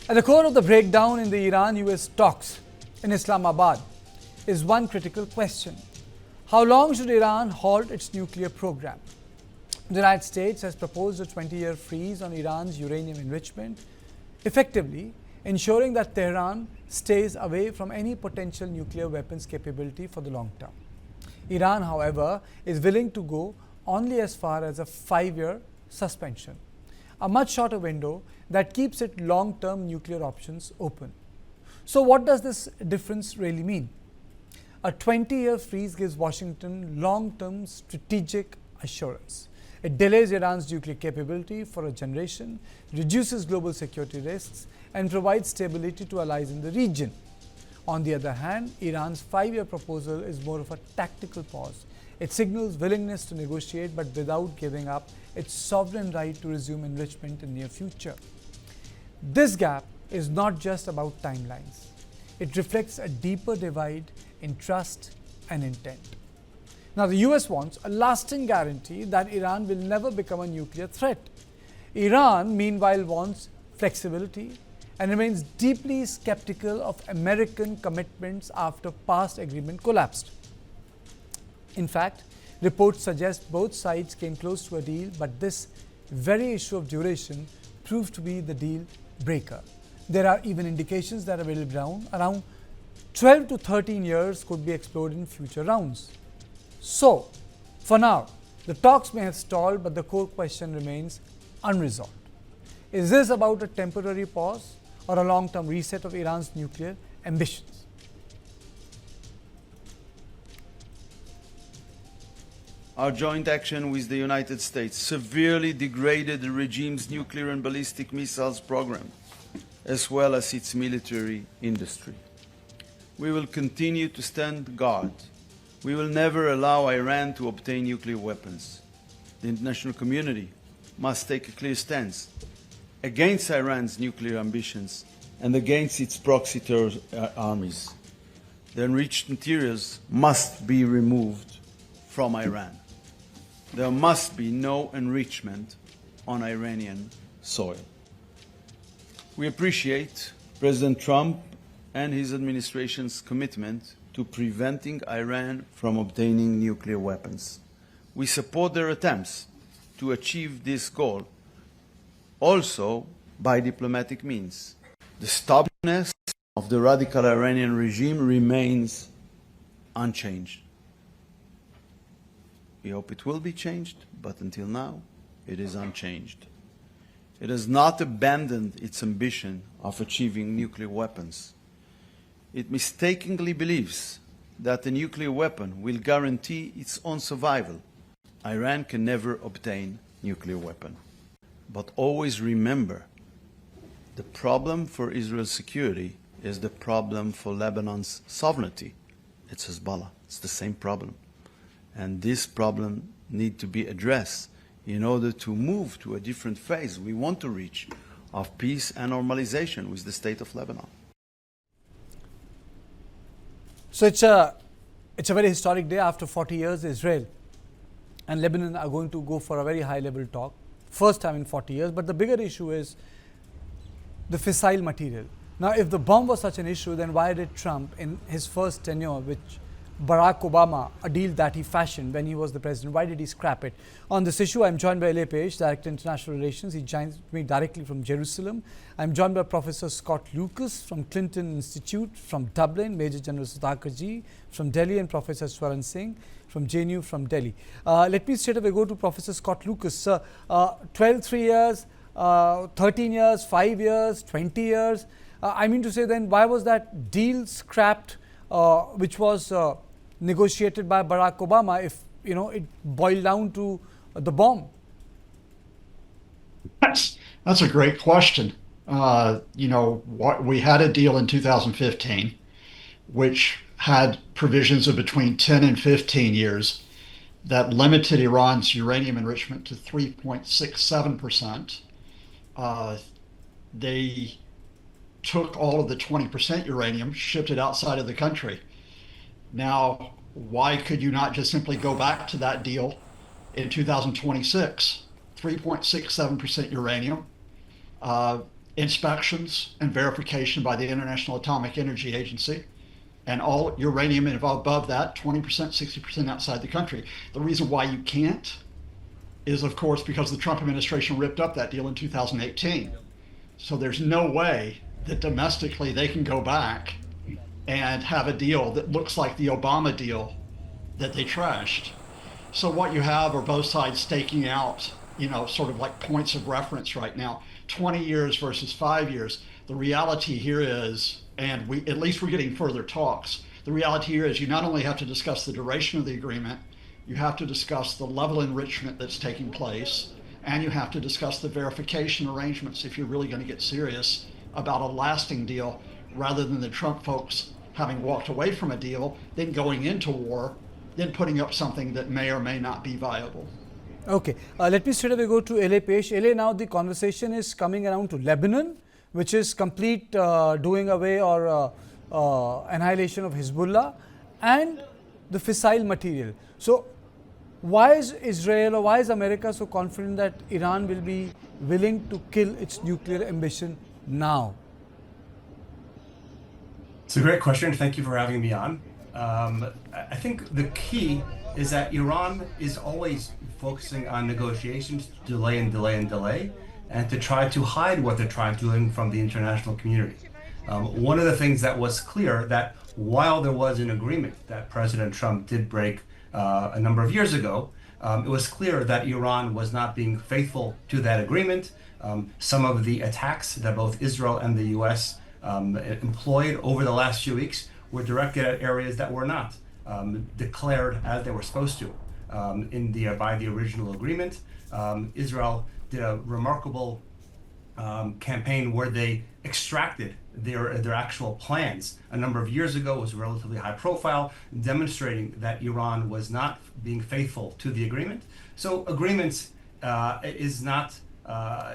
At the core of the breakdown in the Iran-US talks in Islamabad is one critical question. How long should Iran halt its nuclear program? The United States has proposed a 20-year freeze on Iran's uranium enrichment, effectively ensuring that Tehran stays away from any potential nuclear weapons capability for the long term. Iran, however, is willing to go only as far as a 5-year suspension, a much shorter window that keeps its long-term nuclear options open. So what does this difference really mean? A 20-year freeze gives Washington long-term strategic assurance. It delays Iran's nuclear capability for a generation, reduces global security risks, and provides stability to allies in the region. On the other hand, Iran's 5-year proposal is more of a tactical pause. It signals willingness to negotiate but without giving up its sovereign right to resume enrichment in the near future. This gap is not just about timelines. It reflects a deeper divide in trust and intent. Now, the US wants a lasting guarantee that Iran will never become a nuclear threat. Iran, meanwhile, wants flexibility and remains deeply skeptical of American commitments after past agreement collapsed. In fact, reports suggest both sides came close to a deal, but this very issue of duration proved to be the deal breaker. There are even indications that around 12 to 13 years could be explored in future rounds. So, for now, the talks may have stalled, but the core question remains unresolved. Is this about a temporary pause or a long-term reset of Iran's nuclear ambitions? Our joint action with the United States severely degraded the regime's nuclear and ballistic missiles program, as well as its military industry. We will continue to stand guard. We will never allow Iran to obtain nuclear weapons. The international community must take a clear stance against Iran's nuclear ambitions and against its proxy terror armies. The enriched materials must be removed from Iran. There must be no enrichment on Iranian soil. We appreciate President Trump and his administration's commitment to preventing Iran from obtaining nuclear weapons. We support their attempts to achieve this goal, also by diplomatic means. The stubbornness of the radical Iranian regime remains unchanged. We hope it will be changed, but until now, it is unchanged. It has not abandoned its ambition of achieving nuclear weapons. It mistakenly believes that a nuclear weapon will guarantee its own survival. Iran can never obtain a nuclear weapon. But always remember, the problem for Israel's security is the problem for Lebanon's sovereignty. It's Hezbollah. It's the same problem. And this problem needs to be addressed in order to move to a different phase we want to reach of peace and normalization with the state of Lebanon. So it's a very historic day. After 40 years, Israel and Lebanon are going to go for a very high-level talk, first time in 40 years. But the bigger issue is the fissile material. Now, if the bomb was such an issue, then why did Trump, in his first tenure, which Barack Obama, a deal that he fashioned when he was the president, why did he scrap it? On this issue, I'm joined by L.A. Page, Director of International Relations. He joins me directly from Jerusalem. I'm joined by Professor Scott Lucas from Clinton Institute from Dublin, Major General Sudhakarji from Delhi, and Professor Swaran Singh from JNU from Delhi. Let me straight away go to Professor Scott Lucas. Sir, 3 years, 13 years, 5 years, 20 years. I mean to say then, why was that deal scrapped, which was negotiated by Barack Obama, if it boiled down to the bomb? That's a great question. We had a deal in 2015, which had provisions of between 10 and 15 years that limited Iran's uranium enrichment to 3.67%. They took all of the 20% uranium, shipped it outside of the country. Now, why could you not just simply go back to that deal in 2026? 3.67% uranium. inspections and verification by the International Atomic Energy Agency, and all uranium and above that, 20%, 60% outside the country. The reason why you can't is, of course, because the Trump administration ripped up that deal in 2018. So there's no way that domestically they can go back and have a deal that looks like the Obama deal that they trashed. So what you have are both sides staking out, sort of like points of reference right now, 20 years versus 5 years. The reality here is, and at least we're getting further talks, the reality here is you not only have to discuss the duration of the agreement, you have to discuss the level of enrichment that's taking place, and you have to discuss the verification arrangements if you're really going to get serious about a lasting deal, rather than the Trump folks having walked away from a deal, then going into war, then putting up something that may or may not be viable. Okay, let me straight away go to LA Pesh. LA, now the conversation is coming around to Lebanon, which is complete doing away or annihilation of Hezbollah and the fissile material. So why is Israel or why is America so confident that Iran will be willing to kill its nuclear ambition now? It's a great question. Thank you for having me on. I think the key is that Iran is always focusing on negotiations, delay and delay and delay, and to try to hide what they're trying to do from the international community. One of the things that was clear, that while there was an agreement that President Trump did break a number of years ago, it was clear that Iran was not being faithful to that agreement. Some of the attacks that both Israel and the U.S. Employed over the last few weeks were directed at areas that were not declared as they were supposed to by the original agreement. Israel did a remarkable campaign where they extracted their actual plans a number of years ago. It was relatively high profile, demonstrating that Iran was not being faithful to the agreement. So agreements is not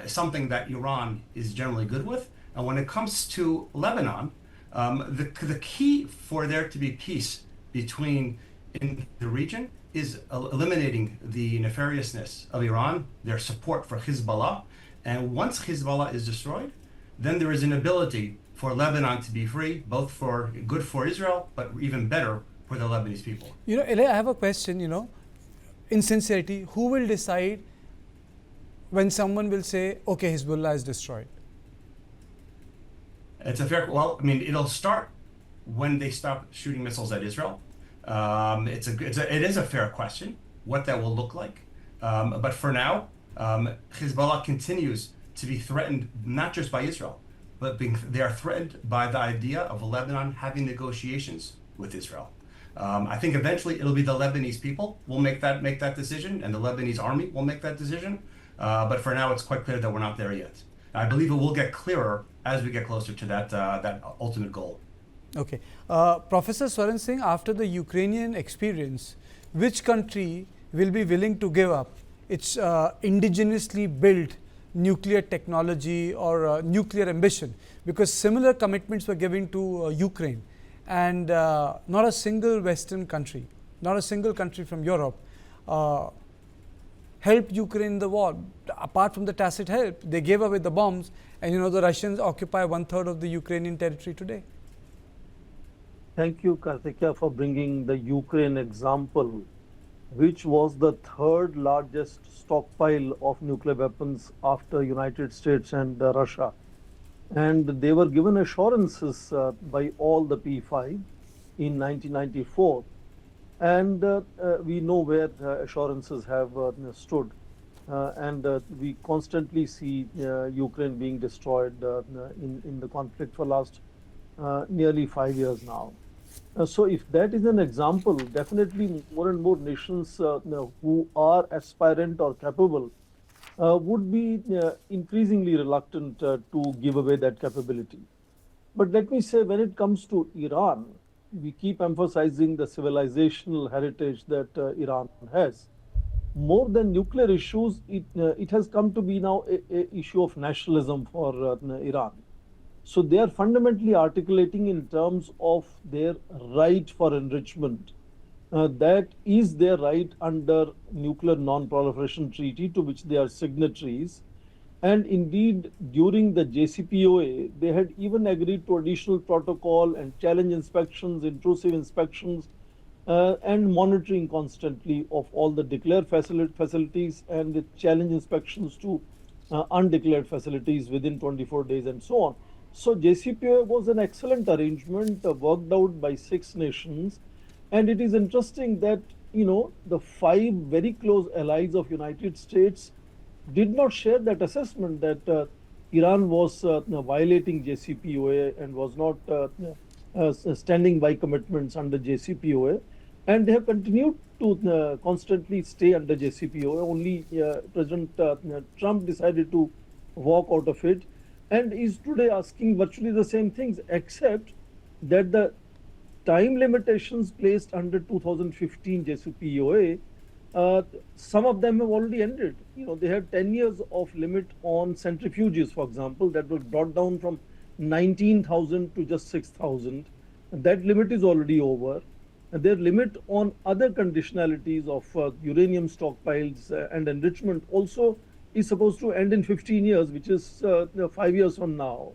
something that Iran is generally good with. And when it comes to Lebanon, the key for there to be peace in the region is eliminating the nefariousness of Iran, their support for Hezbollah. And once Hezbollah is destroyed, then there is an ability for Lebanon to be free, both for good for Israel, but even better for the Lebanese people. Eli, I have a question, in sincerity, who will decide when someone will say, okay, Hezbollah is destroyed? It's a fair, well, I mean, it'll start when they stop shooting missiles at Israel. It is a fair question, what that will look like. But for now, Hezbollah continues to be threatened, not just by Israel, but they are threatened by the idea of Lebanon having negotiations with Israel. I think eventually it'll be the Lebanese people will make that decision, and the Lebanese army will make that decision. But for now, it's quite clear that we're not there yet. I believe it will get clearer as we get closer to that ultimate goal. Okay. Professor Swaran Singh, after the Ukrainian experience, which country will be willing to give up its indigenously built nuclear technology or nuclear ambition? Because similar commitments were given to Ukraine, and not a single Western country, not a single country from Europe helped Ukraine in the war. Apart from the tacit help, they gave away the bombs, and the Russians occupy 1/3 of the Ukrainian territory today. Thank you, Karthikeya, for bringing the Ukraine example, which was the third largest stockpile of nuclear weapons after United States and Russia. And they were given assurances by all the P5 in 1994. And we know where assurances have stood. And we constantly see Ukraine being destroyed in the conflict for last nearly 5 years now. So if that is an example, definitely more and more nations who are aspirant or capable would be increasingly reluctant to give away that capability. But let me say, when it comes to Iran, we keep emphasizing the civilizational heritage that Iran has. More than nuclear issues, it has come to be now an issue of nationalism for Iran. So they are fundamentally articulating in terms of their right for enrichment. That is their right under Nuclear Non-Proliferation Treaty, to which they are signatories. And indeed, during the JCPOA, they had even agreed to additional protocol and challenge inspections, intrusive inspections, and monitoring constantly of all the declared facilities and the challenge inspections to undeclared facilities within 24 days and so on. So JCPOA was an excellent arrangement worked out by 6 nations. And it is interesting that, the 5 very close allies of United States did not share that assessment that Iran was violating JCPOA and was not standing by commitments under JCPOA, and they have continued to constantly stay under JCPOA. Only President Trump decided to walk out of it, and is today asking virtually the same things, except that the time limitations placed under 2015 JCPOA, some of them have already ended. They had 10 years of limit on centrifuges, for example, that was brought down from 19,000 to just 6,000. That limit is already over. And their limit on other conditionalities of uranium stockpiles and enrichment also is supposed to end in 15 years, which is 5 years from now.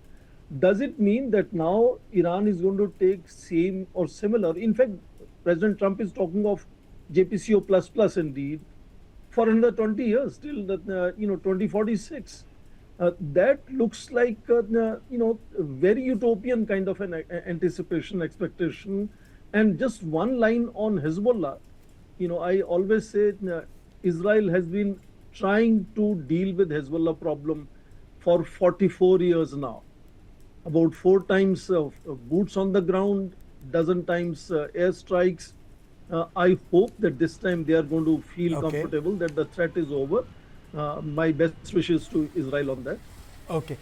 Does it mean that now Iran is going to take same or similar? In fact, President Trump is talking of JPCO plus plus indeed for another 20 years till 2046. That looks like very utopian kind of an anticipation, expectation. And just one line on Hezbollah. I always say Israel has been trying to deal with Hezbollah problem for 44 years now. About 4 times boots on the ground, dozen times airstrikes. I hope that this time they are going to feel comfortable that the threat is over. My best wishes to Israel on that. Okay.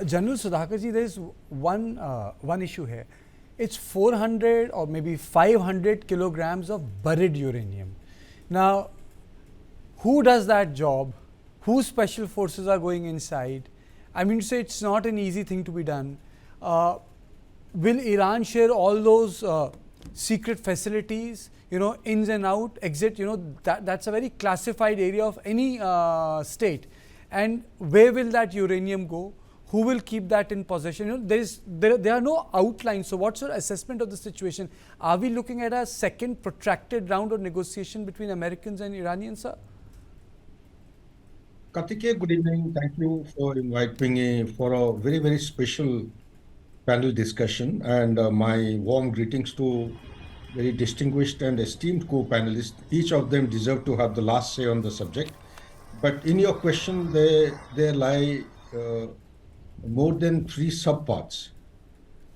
General Sudhakarji, there is one issue here. It's 400 or maybe 500 kilograms of buried uranium. Now, who does that job? Whose special forces are going inside? I mean to say it's not an easy thing to be done. Will Iran share all those secret facilities, ins and out, exit, that's a very classified area of any state. And where will that uranium go? Who will keep that in possession? There are no outlines. So what's your assessment of the situation? Are we looking at a second protracted round of negotiation between Americans and Iranians, sir? Kartikeya, good evening. Thank you for inviting me for a very, very special panel discussion, and my warm greetings to very distinguished and esteemed co-panelists. Each of them deserve to have the last say on the subject. But in your question, there lie more than 3 subparts.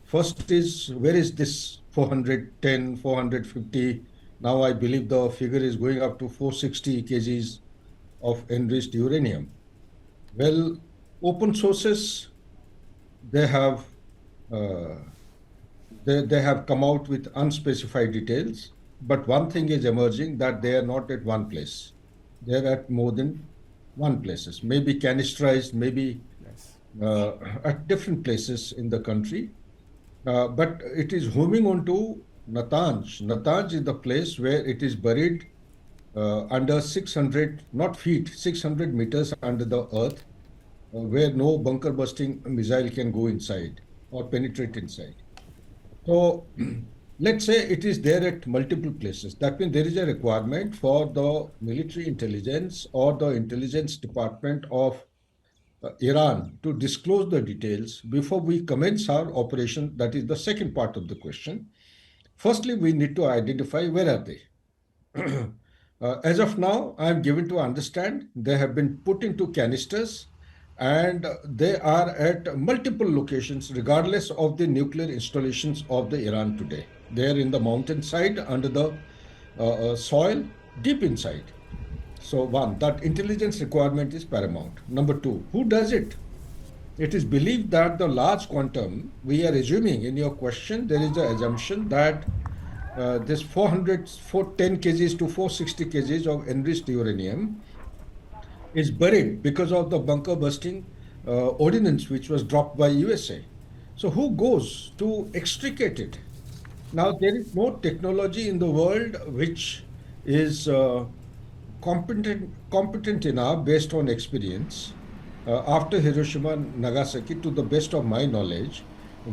First is, where is this 410, 450? Now I believe the figure is going up to 460 kgs of enriched uranium. Well, open sources, they have come out with unspecified details, but one thing is emerging, that they are not at one place. They are at more than one places, maybe canisterized, maybe at different places in the country. But it is homing on to Natanz. Natanz is the place where it is buried under 600, not feet, 600 meters under the earth, where no bunker busting missile can go inside or penetrate inside. So let's say it is there at multiple places. That means there is a requirement for the military intelligence or the intelligence department of Iran to disclose the details before we commence our operation. That is the second part of the question. Firstly, we need to identify where are they. As of now, I am given to understand they have been put into canisters and they are at multiple locations regardless of the nuclear installations of the Iran today. They are in the mountainside, under the soil, deep inside. So one, that intelligence requirement is paramount. Number two, who does it? It is believed that the large quantum, we are assuming in your question, there is the assumption that this 410 kgs to 460 kgs of enriched uranium is buried because of the bunker busting ordinance which was dropped by USA. So who goes to extricate it? Now, there is no technology in the world which is competent enough based on experience after Hiroshima and Nagasaki, to the best of my knowledge,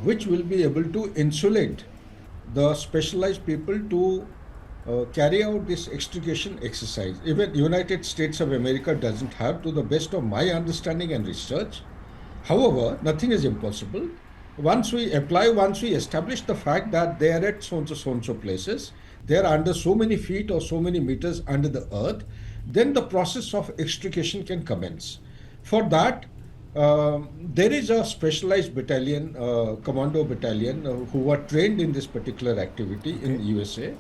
which will be able to insulate the specialized people to carry out this extrication exercise. Even United States of America doesn't have, to the best of my understanding and research. However, nothing is impossible. Once we establish the fact that they are at so and so places, they are under so many feet or so many meters under the earth, then the process of extrication can commence. For that, there is a specialized battalion, commando battalion, who are trained in this particular activity in the USA.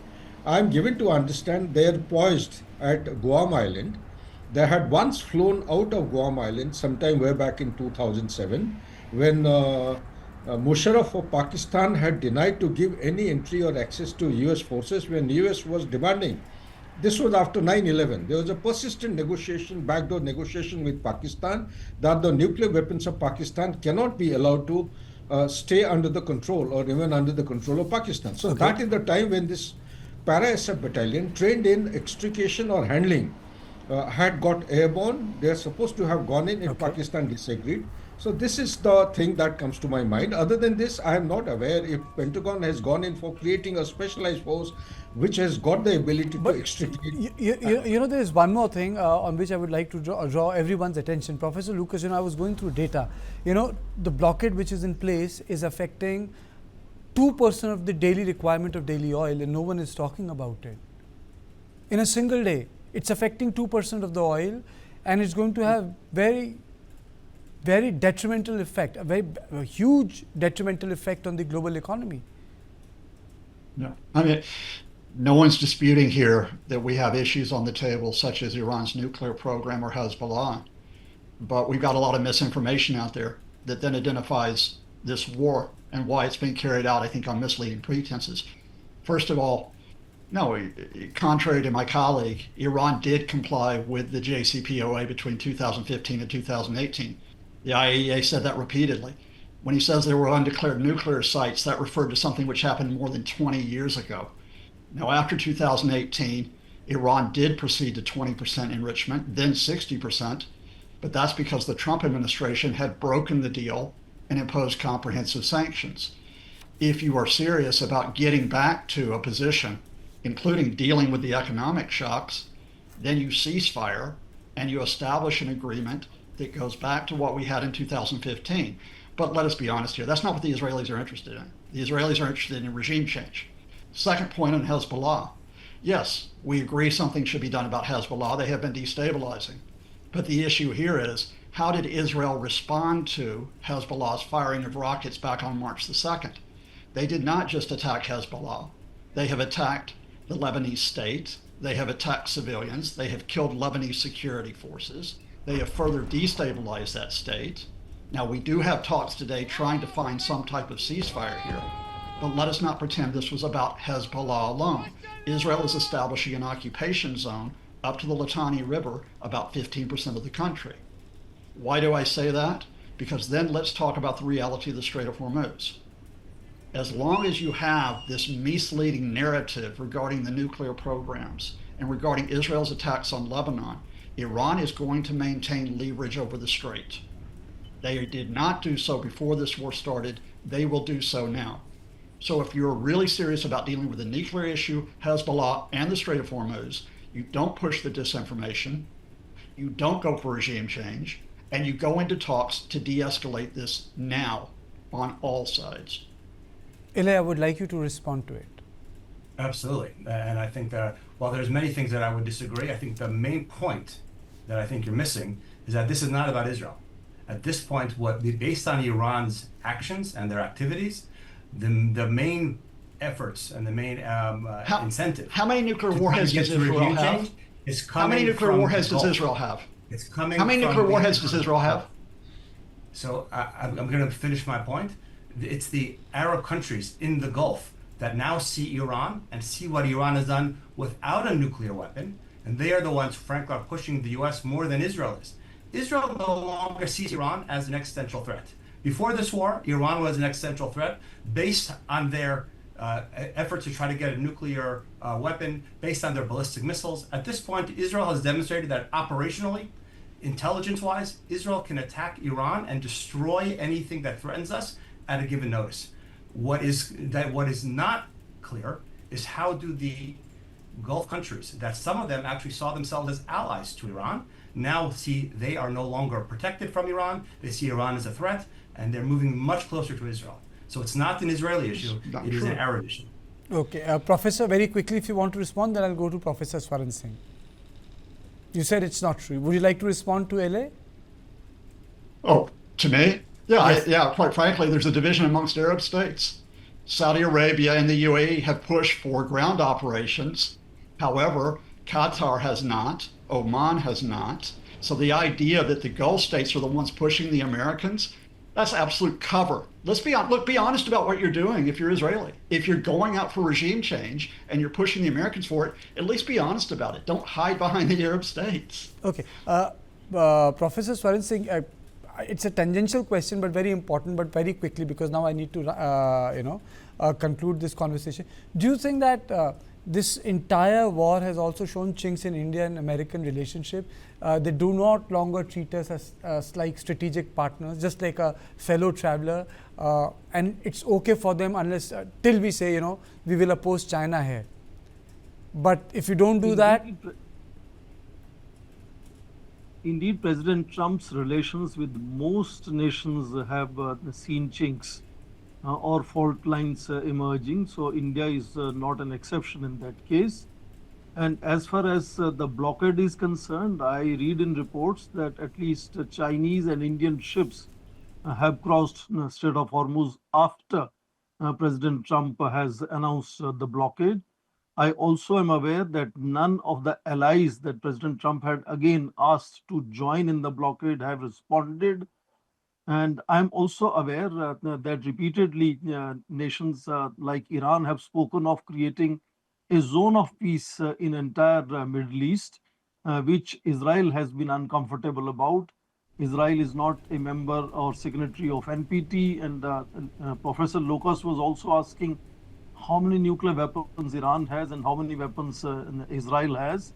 I'm given to understand they are poised at Guam Island. They had once flown out of Guam Island sometime way back in 2007 when Musharraf of Pakistan had denied to give any entry or access to US forces when US was demanding. This was after 9/11. There was a persistent negotiation, backdoor negotiation with Pakistan, that the nuclear weapons of Pakistan cannot be allowed to stay under the control or even under the control of Pakistan. So that is the time when this para-SF battalion, trained in extrication or handling, had got airborne. They are supposed to have gone in if Pakistan disagreed. So this is the thing that comes to my mind. Other than this, I am not aware if Pentagon has gone in for creating a specialized force which has got the ability to extricate. There is one more thing on which I would like to draw everyone's attention. Professor Lucas, I was going through data. The blockade which is in place is affecting 2% of the daily requirement of daily oil, and no one is talking about it. In a single day, it's affecting 2% of the oil, and it's going to have very detrimental effect, a huge detrimental effect on the global economy. No, I mean, no one's disputing here that we have issues on the table, such as Iran's nuclear program or Hezbollah. But we've got a lot of misinformation out there that then identifies this war and why it's being carried out, I think, on misleading pretenses. First of all, no, contrary to my colleague, Iran did comply with the JCPOA between 2015 and 2018. The IAEA said that repeatedly. When he says there were undeclared nuclear sites, that referred to something which happened more than 20 years ago. Now, after 2018, Iran did proceed to 20% enrichment, then 60%, but that's because the Trump administration had broken the deal and imposed comprehensive sanctions. If you are serious about getting back to a position, including dealing with the economic shocks, then you cease fire and you establish an agreement that goes back to what we had in 2015. But let us be honest here, that's not what the Israelis are interested in. The Israelis are interested in regime change. Second point on Hezbollah. Yes, we agree something should be done about Hezbollah. They have been destabilizing. But the issue here is, how did Israel respond to Hezbollah's firing of rockets back on March the 2nd? They did not just attack Hezbollah. They have attacked the Lebanese state. They have attacked civilians. They have killed Lebanese security forces. They have further destabilized that state. Now, we do have talks today trying to find some type of ceasefire here, but let us not pretend this was about Hezbollah alone. Israel is establishing an occupation zone up to the Litani River, about 15% of the country. Why do I say that? Because then let's talk about the reality of the Strait of Hormuz. As long as you have this misleading narrative regarding the nuclear programs and regarding Israel's attacks on Lebanon, Iran is going to maintain leverage over the strait. They did not do so before this war started. They will do so now. So if you're really serious about dealing with the nuclear issue, Hezbollah, and the Strait of Hormuz, you don't push the disinformation, you don't go for regime change, and you go into talks to de-escalate this now on all sides. Eli, I would like you to respond to it. Absolutely. And I think that while there's many things that I would disagree, I think the main point that I think you're missing is that this is not about Israel. At this point, based on Iran's actions and their activities, the main efforts and the main incentive. How many nuclear warheads does Israel have? How many nuclear warheads does Israel have? It's coming. How many nuclear warheads does Israel have? So I'm going to finish my point. It's the Arab countries in the Gulf that now see Iran and see what Iran has done without a nuclear weapon, and they are the ones, frankly, are pushing the U.S. more than Israel is. Israel no longer sees Iran as an existential threat. Before this war, Iran was an existential threat based on their efforts to try to get a nuclear weapon, based on their ballistic missiles. At this point, Israel has demonstrated that operationally, intelligence-wise, Israel can attack Iran and destroy anything that threatens us at a given notice. What is not clear is how do the Gulf countries, that some of them actually saw themselves as allies to Iran, now see they are no longer protected from Iran, they see Iran as a threat, and they're moving much closer to Israel. So it's not an Israeli issue, it is an Arab issue. Okay, Professor, very quickly, if you want to respond, then I'll go to Professor Swaran Singh. You said it's not true. Would you like to respond to LA? Oh, to me? Yeah, Yes. quite frankly, there's a division amongst Arab states. Saudi Arabia and the UAE have pushed for ground operations. However, Qatar has not, Oman has not. So the idea that the Gulf states are the ones pushing the Americans, that's absolute cover. Be honest about what you're doing if you're Israeli. If you're going out for regime change and you're pushing the Americans for it, at least be honest about it. Don't hide behind the Arab states. Okay. Professor Swaran Singh, it's a tangential question, but very important, but very quickly, because now I need to, conclude this conversation. Do you think that this entire war has also shown chinks in India and American relationship? They do not longer treat us as like strategic partners, just like a fellow traveler, and it's okay for them unless till we say, we will oppose China here. But if you don't do that, Indeed, President Trump's relations with most nations have seen chinks or fault lines emerging. So India is not an exception in that case. And as far as the blockade is concerned, I read in reports that at least Chinese and Indian ships have crossed Strait of Hormuz after President Trump has announced the blockade. I also am aware that none of the allies that President Trump had again asked to join in the blockade have responded. And I'm also aware that repeatedly nations like Iran have spoken of creating a zone of peace in entire Middle East, which Israel has been uncomfortable about. Israel is not a member or signatory of NPT, and Professor Lucas was also asking how many nuclear weapons Iran has and how many weapons Israel has.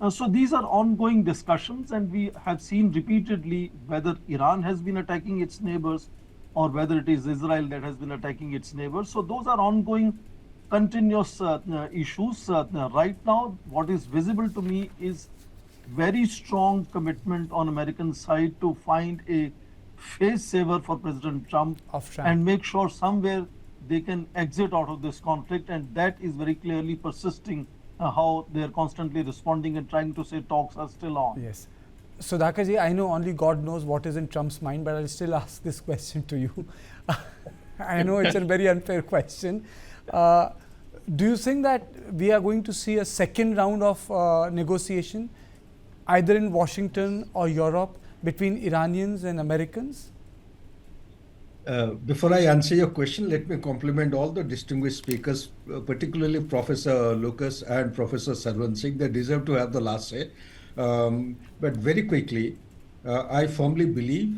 So these are ongoing discussions, and we have seen repeatedly whether Iran has been attacking its neighbors or whether it is Israel that has been attacking its neighbors. So those are ongoing, continuous issues. Right now, what is visible to me is very strong commitment on American side to find a face saver for President Trump and make sure somewhere they can exit out of this conflict, and that is very clearly persisting how they are constantly responding and trying to say talks are still on. Yes. So Dhakaji, I know only God knows what is in Trump's mind, but I'll still ask this question to you. I know it's a very unfair question. Do you think that we are going to see a second round of negotiation, either in Washington or Europe, between Iranians and Americans? Before I answer your question, let me compliment all the distinguished speakers, particularly Professor Lucas and Professor Swaran Singh. They deserve to have the last say. But very quickly, I firmly believe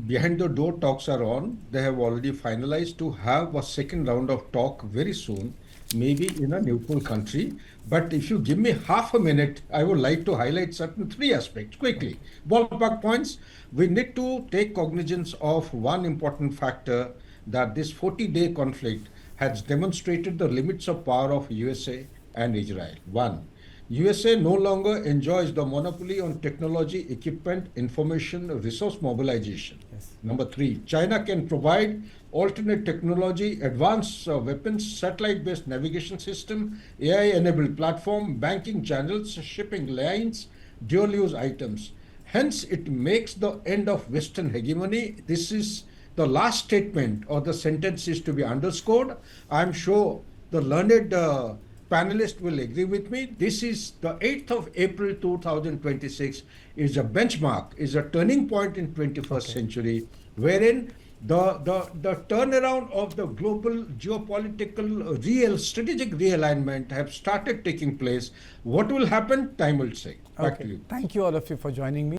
behind the door talks are on. They have already finalized to have a second round of talk very soon, maybe in a neutral country. But if you give me half a minute, I would like to highlight certain three aspects quickly. Ballpark points. We need to take cognizance of one important factor, that this 40-day conflict has demonstrated the limits of power of USA and Israel. One, USA no longer enjoys the monopoly on technology, equipment, information, resource mobilization. Yes. Number three, China can provide alternate technology, advanced weapons, satellite-based navigation system, AI-enabled platform, banking channels, shipping lines, dual-use items. Hence, it makes the end of Western hegemony. This is the last statement, or the sentence is to be underscored. I'm sure the learned panelist will agree with me. This is the 8th of April 2026 is a benchmark, is a turning point in 21st century, wherein the turnaround of the global geopolitical strategic realignment have started taking place. What will happen? Time will say. Back to you. Thank you all of you for joining me.